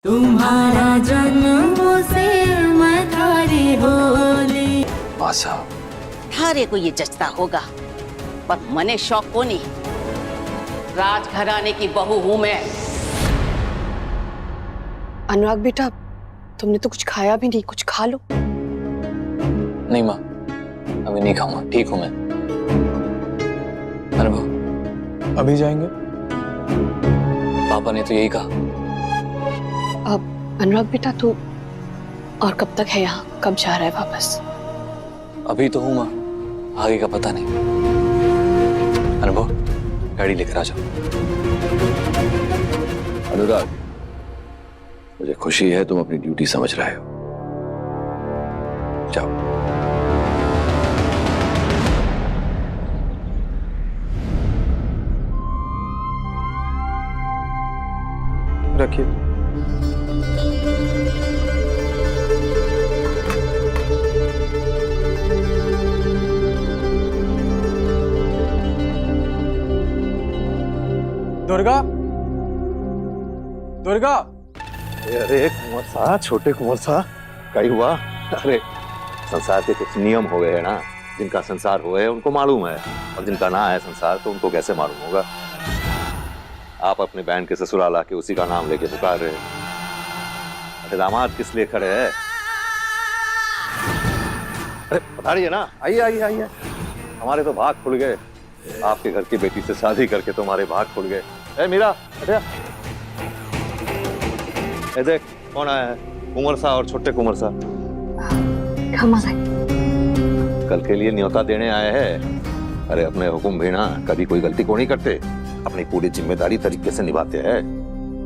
तुम्हारा जन्मों से मैं थारी होली। आशा थारे को ये जचता होगा, पर मने शौक को नहीं। राजघराने की बहू हूं मैं। अनुराग बेटा, तुमने तो कुछ खाया भी नहीं, कुछ खा लो। नहीं माँ, अभी नहीं खाऊंगा, ठीक हूं मैं। अनुभव, अभी जाएंगे? पापा ने तो यही कहा। अब अनुराग बेटा तू और कब तक है यहाँ, कब जा रहा है वापस? अभी तो हूं माँ, आगे का पता नहीं। अनुभव, गाड़ी लेकर आ जाओ। अनुराग, मुझे खुशी है तुम अपनी ड्यूटी समझ रहे हो। जाओ। रखिए। दुर्गा, दुर्गा। अरे कुंवर साहब, छोटे कुंवर साहब, कहीं हुआ? अरे संसार के कुछ नियम हो गए हैं ना, जिनका संसार हुआ है उनको मालूम है, और जिनका ना है संसार तो उनको कैसे मालूम होगा। आप अपने बहन के ससुराल आके उसी का नाम लेके पुकार रहे। अरे दामाद किस लिए खड़े हैं? अरे पधारिए ना, आइए आइए आइए। हमारे तो भाग खुल गए, आपके घर की बेटी से शादी करके तुम्हारे भाग खुल गए। ए मीरा, ए देख कौन आया है? कुंवर सा और छोटे कुंवर सा। कल के लिए न्योता देने आए हैं। अरे अपने हुक्म भी ना कभी कोई गलती को नहीं करते, अपनी पूरी जिम्मेदारी तरीके से निभाते हैं।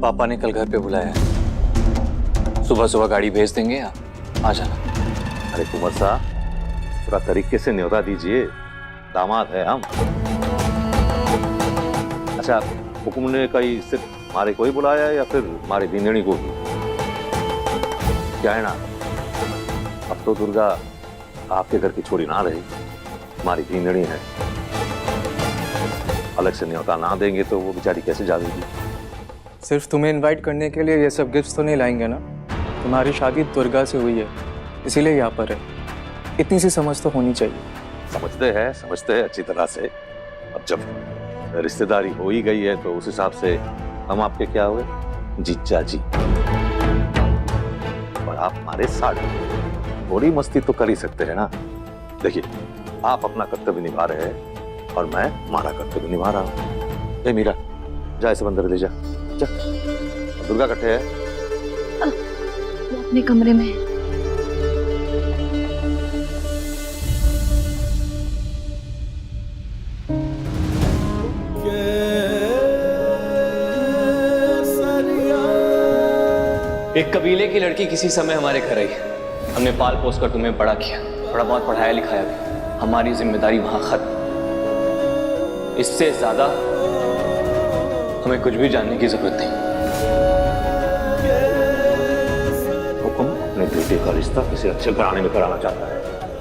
पापा ने कल घर पे बुलाया है, सुबह सुबह गाड़ी भेज देंगे, आ जाना। अरे कुंवर सा, थोड़ा तरीके से न्योता दीजिए, दामाद है हम। अच्छा, हुक्म ने कहीं सिर्फ हमारे को ही बुलाया है या फिर हमारी दीनणी को भी? क्या है ना, अब तो दुर्गा आपके घर की छोड़ी ना रही, हमारी दीनणी है। अलग से न्योता ना देंगे तो वो बेचारी कैसे जाएगी? सिर्फ तुम्हें इनवाइट करने के लिए ये सब गिफ्ट्स तो नहीं लाएंगे ना? तुम्हारी शादी दुर्गा से हुई है, इसीलिए यहाँ पर है। इतनी सी समझ तो होनी चाहिए। समझते हैं अच्छी तरह से। अब जब रिश्तेदारी हो ही गई है तो उस हिसाब से हम आपके क्या हुए? जीजा जी। और आप हमारे साथ थोड़ी मस्ती तो कर ही सकते हैं ना। देखिए, आप अपना कर्तव्य निभा रहे हैं और मैं हमारा कर्तव्य निभा रहा हूँ। ए मीरा, जा इसे अंदर ले जा। दुर्गा कट्टे है? वो अपने कमरे में है। एक कबीले की लड़की किसी समय हमारे घर आई। हमने पाल पोस कर तुम्हें बड़ा किया, थोड़ा बहुत पढ़ाया लिखाया भी। हमारी जिम्मेदारी वहां खत्म। इससे ज्यादा हमें कुछ भी जानने की जरूरत नहीं। हुक्म अपने बेटे का रिश्ता किसी अच्छे घराने में कराना चाहता है,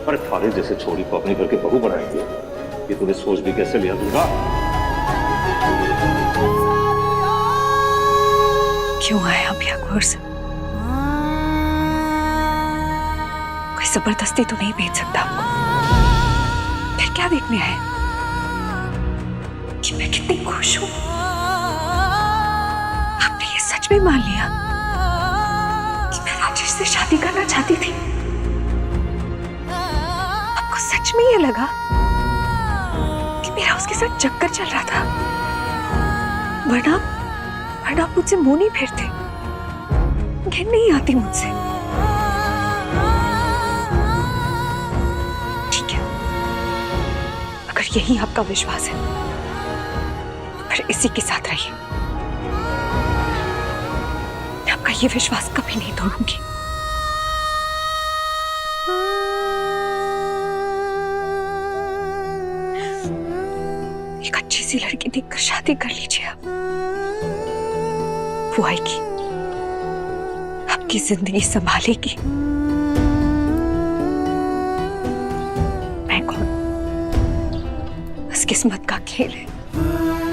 पर थारे जैसे छोरी को अपने घर के बहू बनाएंगे, ये तूने सोच भी कैसे लिया दुर्गा? क्यों आए आप यहाँ घोर से? कोई जबरदस्ती तो नहीं भेज सकता आपको। फिर क्या देखने आए कि मैं कितनी खुश हूं? आपने ये सच में मान लिया कि मैं राजेश से शादी करना चाहती थी? आपको सच में ये लगा कि मेरा उसके साथ चक्कर चल रहा था? वरना आप मुझसे मुंह नहीं फेरते, घिन नहीं आती मुझसे। ठीक है, अगर यही आपका विश्वास है तो फिर इसी के साथ रहिए। मैं आपका ये विश्वास कभी नहीं तोड़ूंगी। एक अच्छी सी लड़की देखकर शादी कर लीजिए आप। वो आएगी, आपकी जिंदगी संभालेगी। मैं कौन? बस किस्मत का खेल है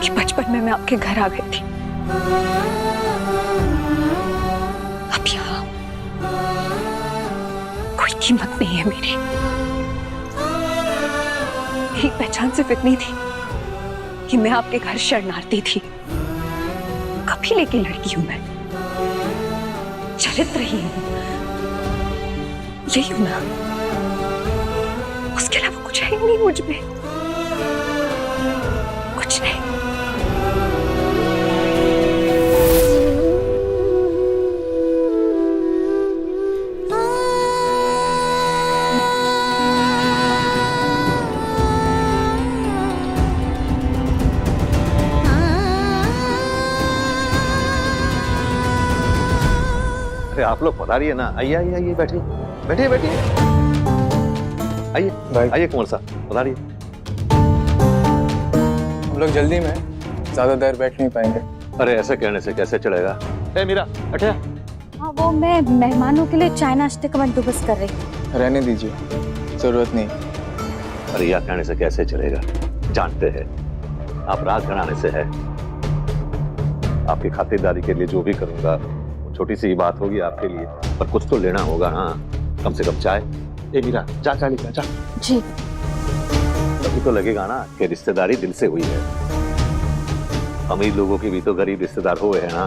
कि बचपन में मैं आपके घर आ गई थी। अब यहाँ कोई कीमत नहीं है मेरी पहचान सिर्फ इतनी थी कि मैं आपके घर शरणार्थी थी। कबीले की लड़की हूं मैं, चरित्रहीन हूं, यही हूं ना, उसके अलावा कुछ है ही नहीं मुझ में, कुछ नहीं। अरे आप लोग पता रही है ना, आइए आइए आइए, बैठिए बैठिए बैठिए, आइए आइए कुंवर साहब, पता रही है। हम लोग जल्दी में ज्यादा देर बैठ नहीं पाएंगे। अरे ऐसे कहने से कैसे चलेगा। ए मीरा बैठे। हाँ, वो मैं मेहमानों के लिए चाय नाश्ते का बंदोबस्त कर रही। रहने दीजिए, जरूरत नहीं। अरे यह कहने से कैसे चलेगा, जानते हैं आप राज घराने से है, आपकी खातिरदारी के लिए जो भी करूंगा छोटी सी बात होगी आपके लिए, पर कुछ तो लेना होगा ना, कम से कम चाय। ए मीरा जा चाय लेकर जा। जी। तभी तो लगेगा ना कि रिश्तेदारी दिल से हुई है। अमीर लोगों की भी तो गरीब रिश्तेदार हुए हैं ना।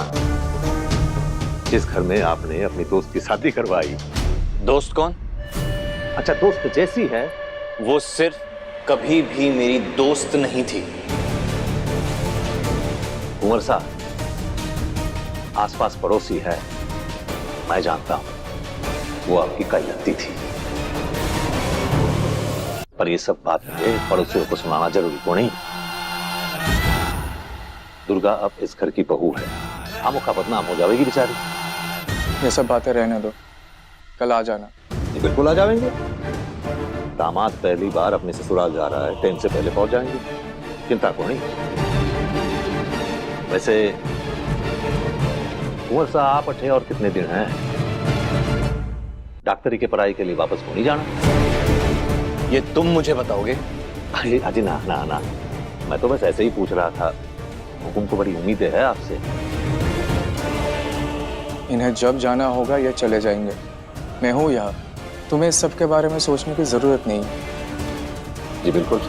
जिस घर में आपने अपनी दोस्त की शादी करवाई। दोस्त कौन? अच्छा, दोस्त जैसी है। वो सिर्फ कभी भी मेरी दोस्त नहीं थी। कुंवर साहब, आसपास पड़ोसी है, मैं जानता हूं, वो आपकी कईलती थी, पर ये सब बात पड़ोसियों को सुनाना जरूरी तो नहीं। दुर्गा अब इस घर की बहू है, खामोखा बदनाम हो जाएगी बेचारी। ये सब बातें रहने दो, कल आ जाना। जी बिल्कुल आ जाएंगे। दामाद पहली बार अपने ससुराल जा रहा है, टाइम से पहले पहुंच जाएंगे, चिंता को नहीं। वैसे कुंवर साहब, आप अठे और कितने दिन हैं? डॉक्टरी के पढ़ाई के लिए वापस को नहीं जाना? ये तुम मुझे बताओगे? अरे अजी ना ना ना, मैं तो बस ऐसे ही पूछ रहा था। हुकुम को बड़ी उम्मीदें है आपसे। इन्हें जब जाना होगा ये चले जाएंगे, मैं हूँ यहाँ, तुम्हें इस सब के बारे में सोचने की जरूरत नहीं। जी बिल्कुल।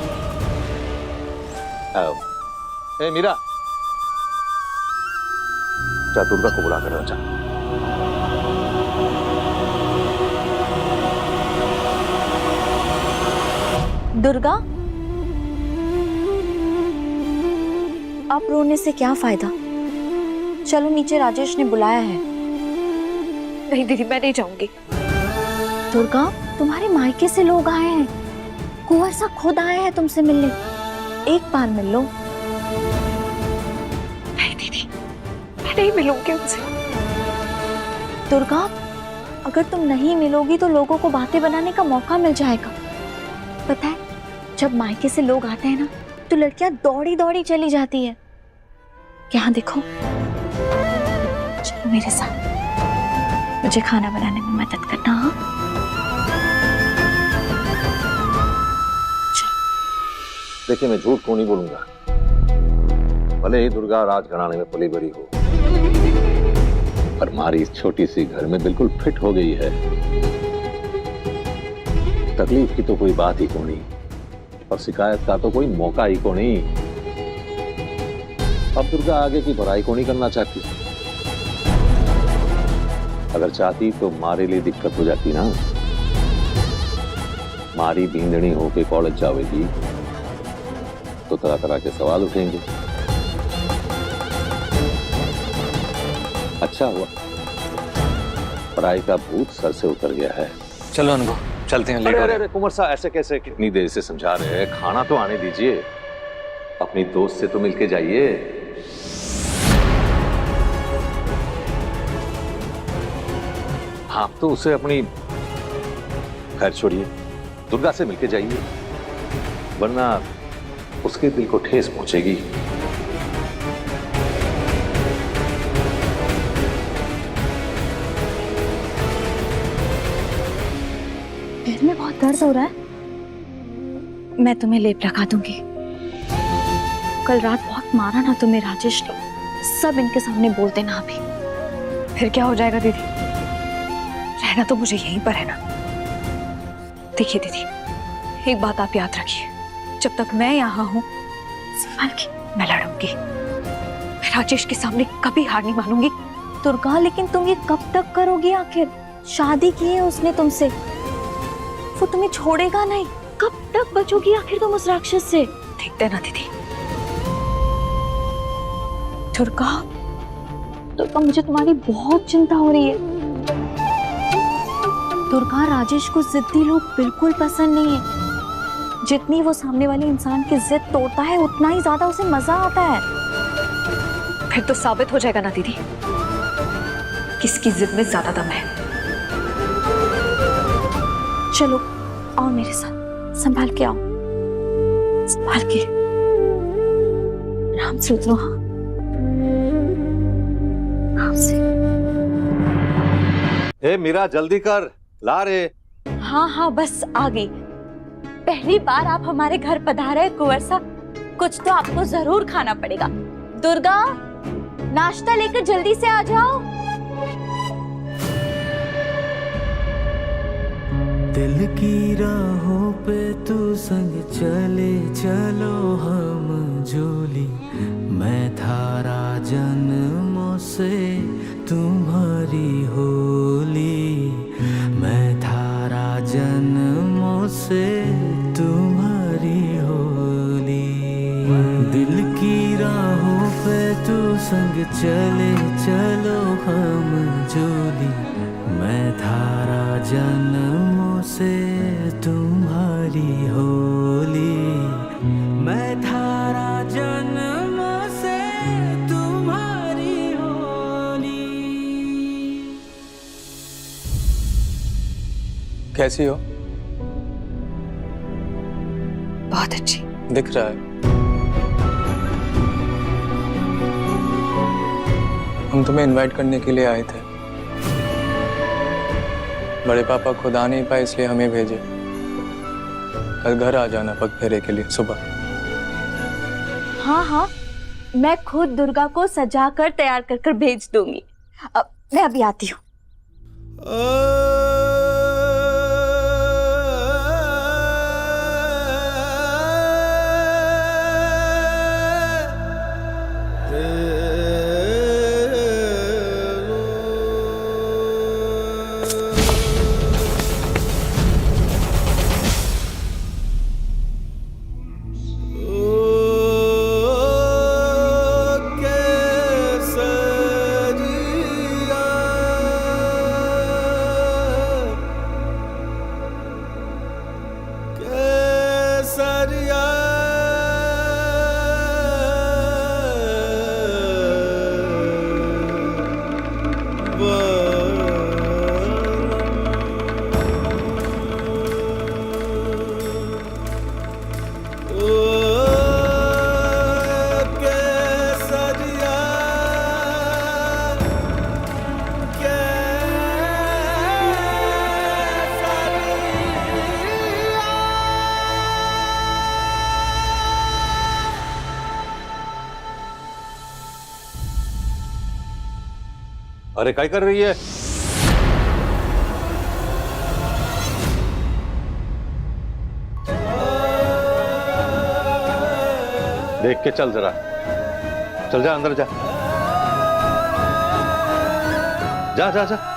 ए मीरा, जा दुर्गा को बुला कर जा। दुर्गा, आप रोने से क्या फायदा? चलो नीचे, राजेश ने बुलाया है। नहीं दीदी, मैं नहीं जाऊंगी। दुर्गा, तुम्हारे मायके से लोग आए हैं, कुंवर साहब खुद आए हैं तुमसे मिलने, एक बार मिल लो। नहीं दीदी, मैं नहीं मिलूंगी उनसे। दुर्गा, अगर तुम नहीं मिलोगी तो लोगों को बातें बनाने का मौका मिल जाएगा। पता है, जब मायके से लोग आते हैं ना, तो लड़कियां दौड़ी दौड़ी चली जाती है। यहाँ देखो, चलो मेरे साथ, मुझे खाना बनाने में मदद करना। हाँ, देखिए, मैं झूठ को नहीं बोलूंगा, भले ही दुर्गा राजघराने में पली बड़ी हो, पर हमारी इस छोटी सी घर में बिल्कुल फिट हो गई है। तकलीफ की तो कोई बात ही को नहीं, और शिकायत का तो कोई मौका ही को नहीं। अब दुर्गा आगे की पढ़ाई को नहीं करना चाहती। अगर चाहती तो हमारे लिए दिक्कत हो जाती ना। मारी बींदनी होके कॉलेज जावेगी तो तरह तरह के सवाल उठेंगे। अच्छा हुआ पढ़ाई का भूत सर से उतर गया है। चलो अनुभव, चलते हैं। लेट हो रहे हैं। अरे कुंवर साहब, ऐसे कैसे, कितनी देर से समझा रहे हैं, खाना तो आने दीजिए। अपनी दोस्त से तो मिलके जाइए। आप तो उसे अपनी, खैर छोड़िए, दुर्गा से मिलके जाइए, वरना उसके दिल को ठेस पहुंचेगी। पैर में बहुत दर्द हो रहा है, मैं तुम्हें लेप लगा दूंगी। कल रात बहुत मारा ना तुम्हें राजेश ने, सब इनके सामने बोल देना अभी। फिर क्या हो जाएगा दीदी? रहना तो मुझे यहीं पर है ना। देखिए दीदी, एक बात आप याद रखिए, जब तक मैं यहाँ हूँ संभाल के मैं लड़ूंगी। मैं राजेश के सामने कभी हार नहीं मानूंगी। दुर्गा, लेकिन तुम ये कब तक करोगी? आखिर शादी की है उसने तुमसे, वो तुम्हें छोड़ेगा नहीं। कब तक बचोगी आखिर तुम उस राक्षस से? देखते ना दीदी। दुर्गा, दुर्गा, मुझे तुम्हारी बहुत चिंता हो रही है। दुर्गा, राजेश को जिद्दी लोग बिल्कुल पसंद नहीं है। जितनी वो सामने वाले इंसान की जिद तोड़ता है उतना ही ज्यादा उसे मजा आता है। फिर तो साबित हो जाएगा ना दीदी किसकी जिद में ज्यादा दम है। चलो आओ मेरे साथ, संभाल के आओ, संभाल के, आराम से उतरो। हाँ, आराम से। ए मीरा, जल्दी कर, ला रे। हाँ हाँ, बस आ गई। पहली बार आप हमारे घर पधारे हैं कुंवर साहब, कुछ तो आपको जरूर खाना पड़ेगा। दुर्गा, नाश्ता लेकर जल्दी से आ जाओ। दिल की राहों पे तू संग चले चलो हम जोली, मैं थारा जन्मों से तुम्हारी होली, मैं थारा जन्मों से तुम्हारी होली। दिल की राहों पे तू संग चले चलो हम जोली, मैं थारा जन्मों से तुम्हारी होली, मैं थारा जन्मों से तुम्हारी होली। कैसी हो? बहुत अच्छी। दिख रहा है। हम तुम्हें इनवाइट करने के लिए आए थे। बड़े पापा खुद आ नहीं पाए इसलिए हमें भेजे। कल घर आ जाना पग फेरे के लिए सुबह। हाँ हाँ, मैं खुद दुर्गा को सजा कर तैयार कर कर भेज दूंगी। अब मैं अभी आती हूँ। अरे काय कर रही है? देख के चल, जरा चल, जा अंदर जा, जा जा जा।